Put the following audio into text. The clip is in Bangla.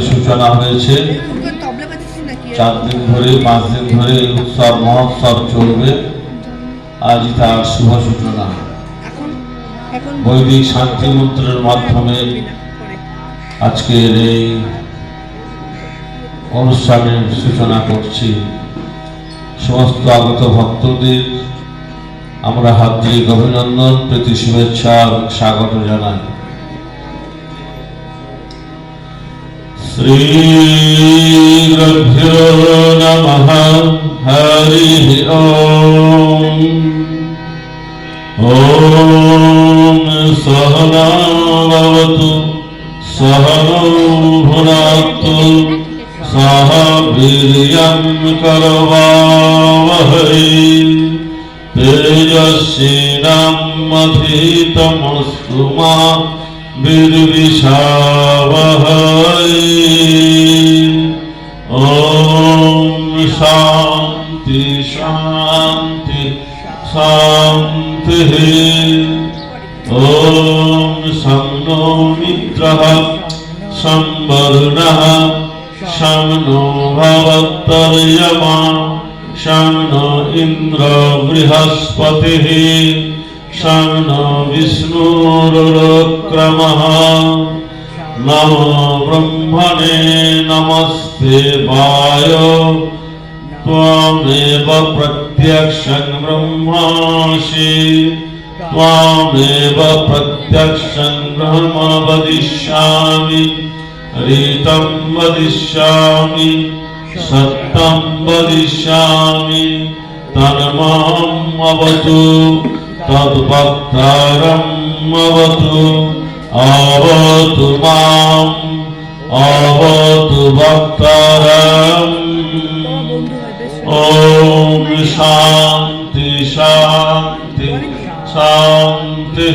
সূচনা হয়েছে। 4 দিন ধরে 5 দিন ধরে উৎসব মহোৎসব চলবে। আজ তার শুভ সূচনা বৈদিক শান্তি মন্ত্রের মাধ্যমে আজকের এই অনুষ্ঠানের সূচনা করছি। সমস্ত আগত ভক্তদের আমরা হার্দিক অভিনন্দন, প্রীতি, শুভেচ্ছা এবং স্বাগত জানাই। শ্রী গুরুভ্যো নমঃ। হরি ওম। ওম সহনা ভবতু সহনৌ ভুনাক্তু সহ বীর্যং করবাবহৈ তেজস্বিনামধিতমস্তু মা বিদ্বিষাবহৈ। ওম শান্তি শান্তি শান্তি। ওম শং নো মিত্রঃ শং বরুণঃ শং নো ভবত্তর্যমা শং নো ইন্দ্রো বৃহস্পতিঃ শং নো বিষ্ণুরুক্রমঃ। নমো ব্রহ্মণে নমস্তে বায় ত্বমেব প্রত্যক্ষং ব্রহ্মাসি ত্বমেব প্রত্যক্ষং ব্রহ্ম বদিষ্যামি ঋतं বদিষ্যামি সত্যং বদিষ্যামি তন্মাম অবতু তদ্ভক্তারম অবতু অবতু মাম অবতু ভক্তারম। ওম শান্তি শান্তি শান্তি।